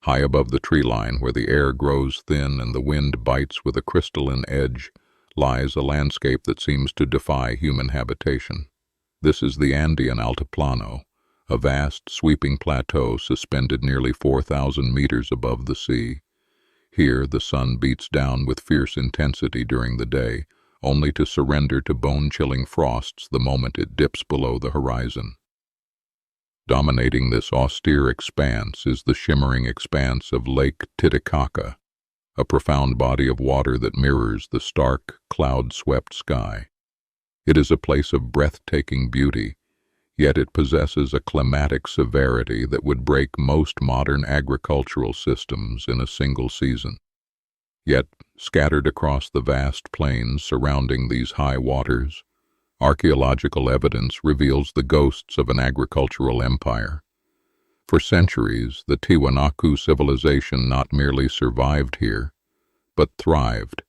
High above the tree line, where the air grows thin and the wind bites with a crystalline edge, lies a landscape that seems to defy human habitation. This is the Andean Altiplano, a vast, sweeping plateau suspended nearly 4,000 meters above the sea. Here the sun beats down with fierce intensity during the day, only to surrender to bone-chilling frosts the moment it dips below the horizon. Dominating this austere expanse is the shimmering expanse of Lake Titicaca, a profound body of water that mirrors the stark, cloud-swept sky. It is a place of breathtaking beauty, yet it possesses a climatic severity that would break most modern agricultural systems in a single season. Yet, scattered across the vast plains surrounding these high waters, archaeological evidence reveals the ghosts of an agricultural empire. For centuries, the Tiwanaku civilization not merely survived here, but thrived,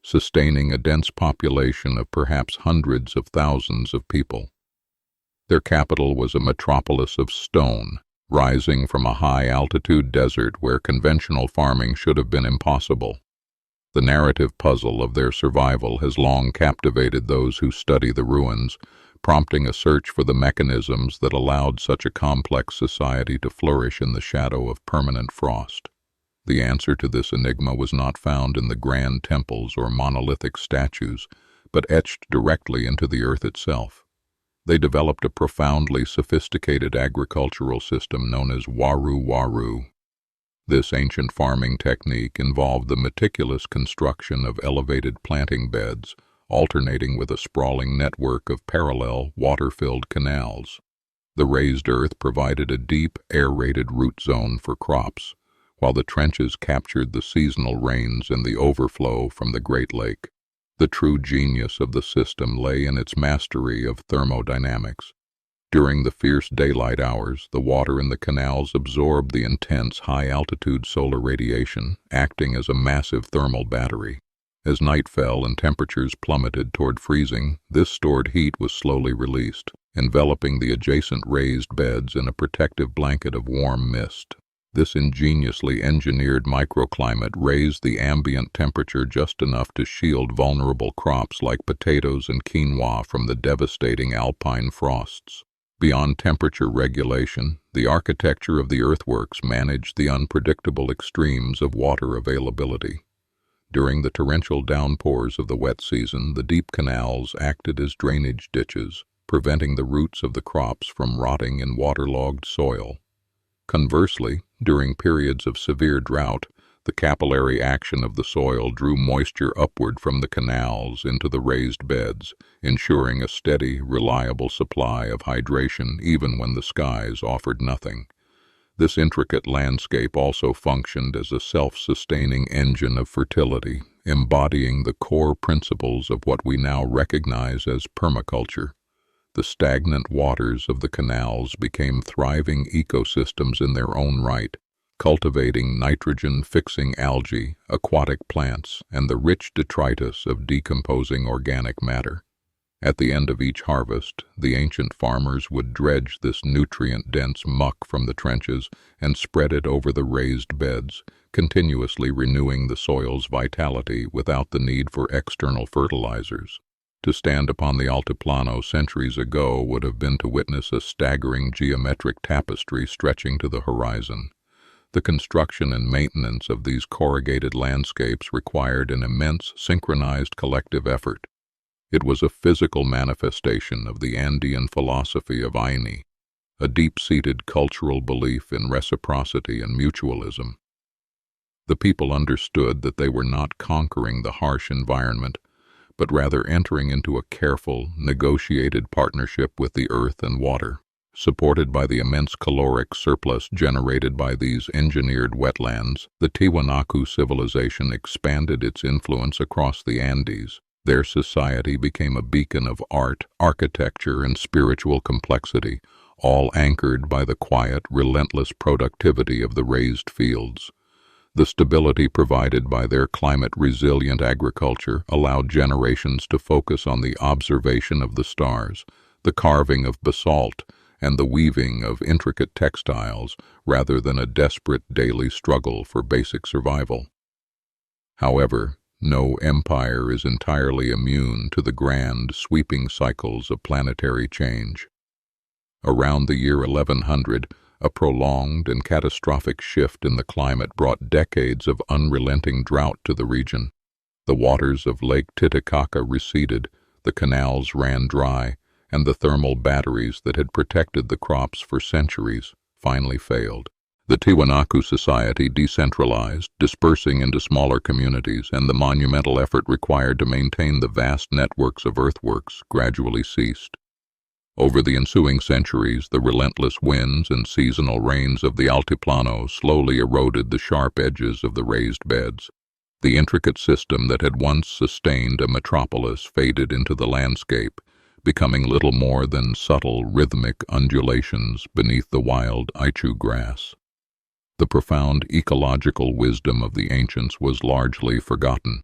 sustaining a dense population of perhaps hundreds of thousands of people. Their capital was a metropolis of stone, rising from a high-altitude desert where conventional farming should have been impossible. The narrative puzzle of their survival has long captivated those who study the ruins, prompting a search for the mechanisms that allowed such a complex society to flourish in the shadow of permanent frost. The answer to this enigma was not found in the grand temples or monolithic statues, but etched directly into the earth itself. They developed a profoundly sophisticated agricultural system known as Waru Waru. This ancient farming technique involved the meticulous construction of elevated planting beds, alternating with a sprawling network of parallel, water-filled canals. The raised earth provided a deep, aerated root zone for crops, while the trenches captured the seasonal rains and the overflow from the Great Lake. The true genius of the system lay in its mastery of thermodynamics. During the fierce daylight hours, the water in the canals absorbed the intense high-altitude solar radiation, acting as a massive thermal battery. As night fell and temperatures plummeted toward freezing, this stored heat was slowly released, enveloping the adjacent raised beds in a protective blanket of warm mist. This ingeniously engineered microclimate raised the ambient temperature just enough to shield vulnerable crops like potatoes and quinoa from the devastating alpine frosts. Beyond temperature regulation, the architecture of the earthworks managed the unpredictable extremes of water availability. During the torrential downpours of the wet season, the deep canals acted as drainage ditches, preventing the roots of the crops from rotting in waterlogged soil. Conversely, during periods of severe drought, the capillary action of the soil drew moisture upward from the canals into the raised beds, ensuring a steady, reliable supply of hydration even when the skies offered nothing. This intricate landscape also functioned as a self-sustaining engine of fertility, embodying the core principles of what we now recognize as permaculture. The stagnant waters of the canals became thriving ecosystems in their own right, cultivating nitrogen-fixing algae, aquatic plants, and the rich detritus of decomposing organic matter. At the end of each harvest, the ancient farmers would dredge this nutrient-dense muck from the trenches and spread it over the raised beds, continuously renewing the soil's vitality without the need for external fertilizers. To stand upon the Altiplano centuries ago would have been to witness a staggering geometric tapestry stretching to the horizon. The construction and maintenance of these corrugated landscapes required an immense synchronized collective effort. It was a physical manifestation of the Andean philosophy of Aini, a deep-seated cultural belief in reciprocity and mutualism. The people understood that they were not conquering the harsh environment, but rather entering into a careful, negotiated partnership with the earth and water. Supported by the immense caloric surplus generated by these engineered wetlands, the Tiwanaku civilization expanded its influence across the Andes. Their society became a beacon of art, architecture, and spiritual complexity, all anchored by the quiet, relentless productivity of the raised fields. The stability provided by their climate-resilient agriculture allowed generations to focus on the observation of the stars, the carving of basalt, and the weaving of intricate textiles rather than a desperate daily struggle for basic survival. However, no empire is entirely immune to the grand, sweeping cycles of planetary change. Around the year 1100, a prolonged and catastrophic shift in the climate brought decades of unrelenting drought to the region. The waters of Lake Titicaca receded, the canals ran dry, and the thermal batteries that had protected the crops for centuries finally failed. The Tiwanaku society decentralized, dispersing into smaller communities, and the monumental effort required to maintain the vast networks of earthworks gradually ceased. Over the ensuing centuries, the relentless winds and seasonal rains of the Altiplano slowly eroded the sharp edges of the raised beds. The intricate system that had once sustained a metropolis faded into the landscape, becoming little more than subtle rhythmic undulations beneath the wild ichu grass. The profound ecological wisdom of the ancients was largely forgotten,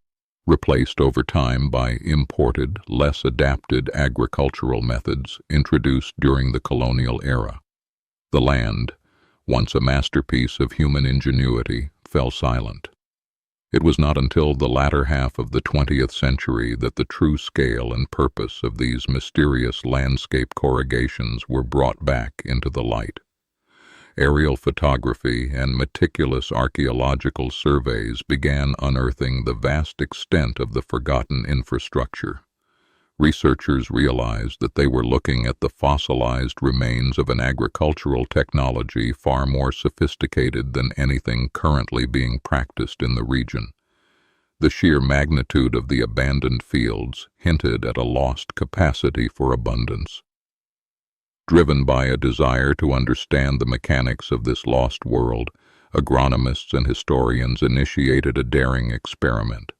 replaced over time by imported, less adapted agricultural methods introduced during the colonial era. The land, once a masterpiece of human ingenuity, fell silent. It was not until the latter half of the 20th century that the true scale and purpose of these mysterious landscape corrugations were brought back into the light. Aerial photography and meticulous archaeological surveys began unearthing the vast extent of the forgotten infrastructure. Researchers realized that they were looking at the fossilized remains of an agricultural technology far more sophisticated than anything currently being practiced in the region. The sheer magnitude of the abandoned fields hinted at a lost capacity for abundance. Driven by a desire to understand the mechanics of this lost world, agronomists and historians initiated a daring experiment.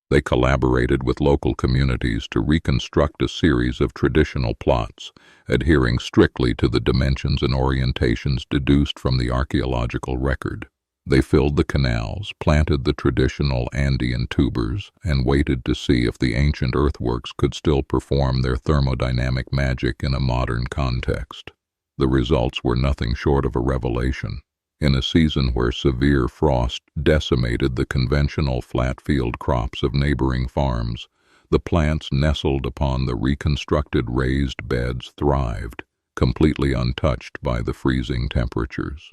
They collaborated with local communities to reconstruct a series of traditional plots, adhering strictly to the dimensions and orientations deduced from the archaeological record. They filled the canals, planted the traditional Andean tubers, and waited to see if the ancient earthworks could still perform their thermodynamic magic in a modern context. The results were nothing short of a revelation. In a season where severe frost decimated the conventional flat field crops of neighboring farms, the plants nestled upon the reconstructed raised beds thrived, completely untouched by the freezing temperatures.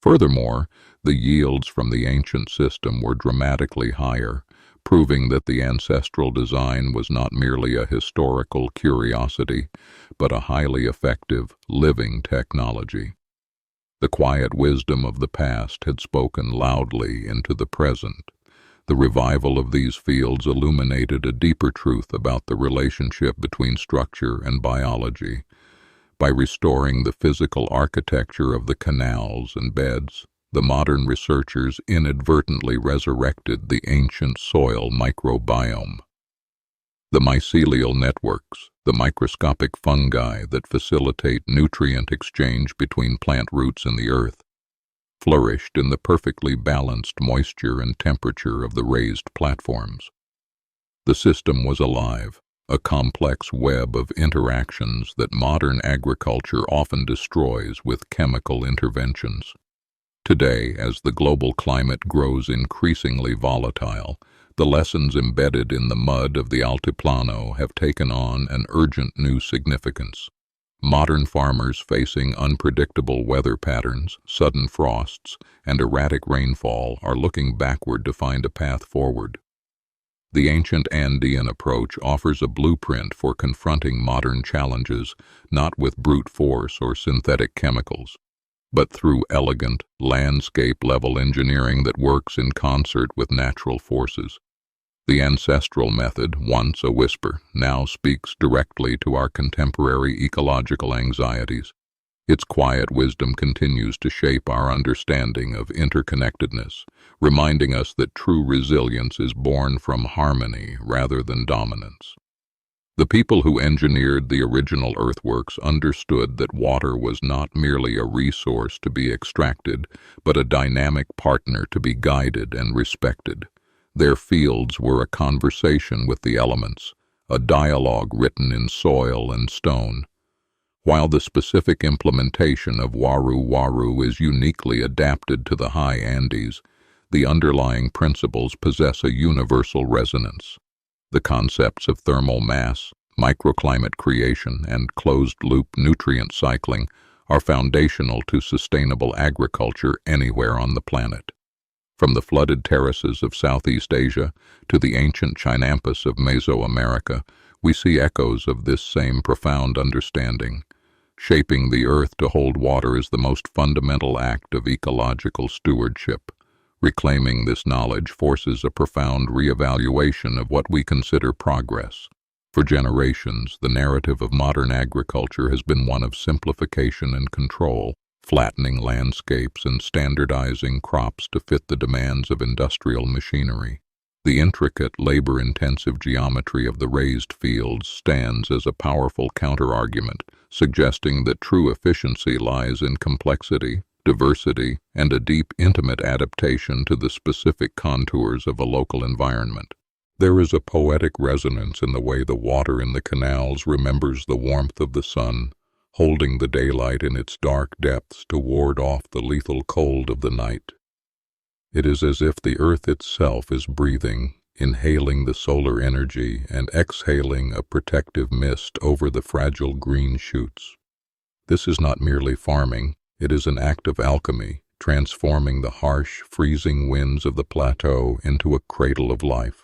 Furthermore, the yields from the ancient system were dramatically higher, proving that the ancestral design was not merely a historical curiosity, but a highly effective, living technology. The quiet wisdom of the past had spoken loudly into the present. The revival of these fields illuminated a deeper truth about the relationship between structure and biology. By restoring the physical architecture of the canals and beds, the modern researchers inadvertently resurrected the ancient soil microbiome. The mycelial networks, the microscopic fungi that facilitate nutrient exchange between plant roots and the earth, flourished in the perfectly balanced moisture and temperature of the raised platforms. The system was alive, a complex web of interactions that modern agriculture often destroys with chemical interventions. Today, as the global climate grows increasingly volatile, the lessons embedded in the mud of the Altiplano have taken on an urgent new significance. Modern farmers facing unpredictable weather patterns, sudden frosts, and erratic rainfall are looking backward to find a path forward. The ancient Andean approach offers a blueprint for confronting modern challenges, not with brute force or synthetic chemicals, but through elegant, landscape-level engineering that works in concert with natural forces. The ancestral method, once a whisper, now speaks directly to our contemporary ecological anxieties. Its quiet wisdom continues to shape our understanding of interconnectedness, reminding us that true resilience is born from harmony rather than dominance. The people who engineered the original earthworks understood that water was not merely a resource to be extracted, but a dynamic partner to be guided and respected. Their fields were a conversation with the elements, a dialogue written in soil and stone. While the specific implementation of Waru Waru is uniquely adapted to the high Andes, the underlying principles possess a universal resonance. The concepts of thermal mass, microclimate creation, and closed-loop nutrient cycling are foundational to sustainable agriculture anywhere on the planet. From the flooded terraces of Southeast Asia to the ancient Chinampas of Mesoamerica, we see echoes of this same profound understanding. Shaping the earth to hold water is the most fundamental act of ecological stewardship. Reclaiming this knowledge forces a profound reevaluation of what we consider progress. For generations, the narrative of modern agriculture has been one of simplification and control, flattening landscapes and standardizing crops to fit the demands of industrial machinery. The intricate, labor-intensive geometry of the raised fields stands as a powerful counterargument, suggesting that true efficiency lies in complexity, diversity, and a deep, intimate adaptation to the specific contours of a local environment. There is a poetic resonance in the way the water in the canals remembers the warmth of the sun, holding the daylight in its dark depths to ward off the lethal cold of the night. It is as if the earth itself is breathing, inhaling the solar energy and exhaling a protective mist over the fragile green shoots. This is not merely farming, it is an act of alchemy, transforming the harsh, freezing winds of the plateau into a cradle of life.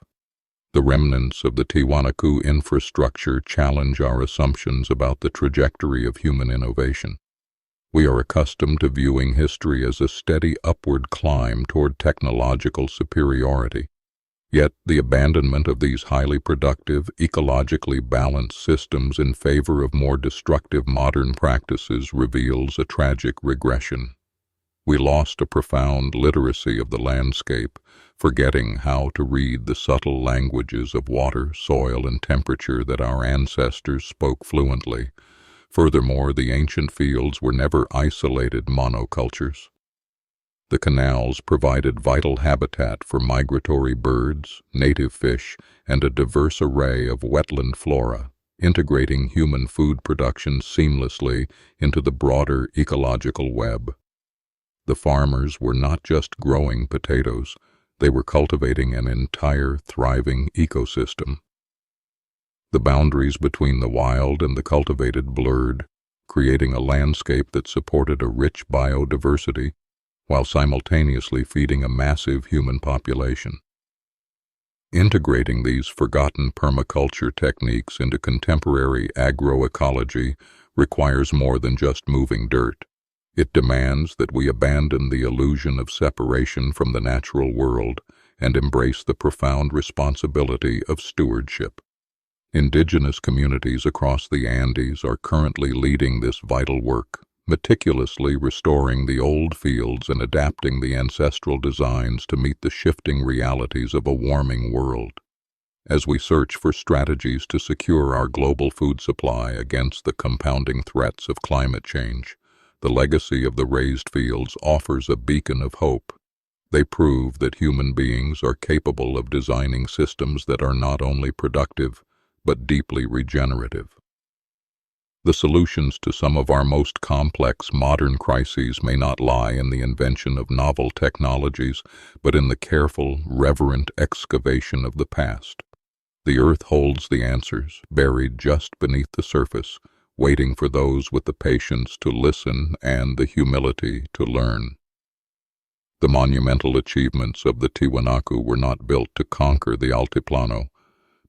The remnants of the Tiwanaku infrastructure challenge our assumptions about the trajectory of human innovation. We are accustomed to viewing history as a steady upward climb toward technological superiority. Yet the abandonment of these highly productive, ecologically balanced systems in favor of more destructive modern practices reveals a tragic regression. We lost a profound literacy of the landscape, forgetting how to read the subtle languages of water, soil, and temperature that our ancestors spoke fluently. Furthermore, the ancient fields were never isolated monocultures. The canals provided vital habitat for migratory birds, native fish, and a diverse array of wetland flora, integrating human food production seamlessly into the broader ecological web. The farmers were not just growing potatoes, they were cultivating an entire thriving ecosystem. The boundaries between the wild and the cultivated blurred, creating a landscape that supported a rich biodiversity while simultaneously feeding a massive human population. Integrating these forgotten permaculture techniques into contemporary agroecology requires more than just moving dirt. It demands that we abandon the illusion of separation from the natural world and embrace the profound responsibility of stewardship. Indigenous communities across the Andes are currently leading this vital work, meticulously restoring the old fields and adapting the ancestral designs to meet the shifting realities of a warming world. As we search for strategies to secure our global food supply against the compounding threats of climate change, the legacy of the raised fields offers a beacon of hope. They prove that human beings are capable of designing systems that are not only productive, but deeply regenerative. The solutions to some of our most complex modern crises may not lie in the invention of novel technologies, but in the careful, reverent excavation of the past. The earth holds the answers, buried just beneath the surface, waiting for those with the patience to listen and the humility to learn. The monumental achievements of the Tiwanaku were not built to conquer the Altiplano,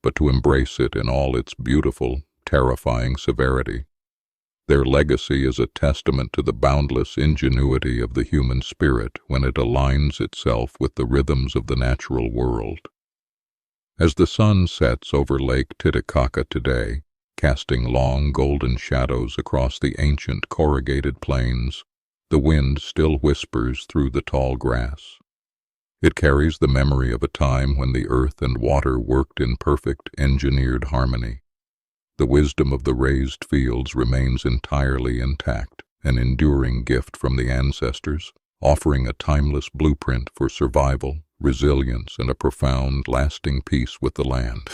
but to embrace it in all its beautiful, terrifying severity. Their legacy is a testament to the boundless ingenuity of the human spirit when it aligns itself with the rhythms of the natural world. As the sun sets over Lake Titicaca today, casting long golden shadows across the ancient corrugated plains, the wind still whispers through the tall grass. It carries the memory of a time when the earth and water worked in perfect, engineered harmony. The wisdom of the raised fields remains entirely intact, an enduring gift from the ancestors, offering a timeless blueprint for survival, resilience, and a profound, lasting peace with the land.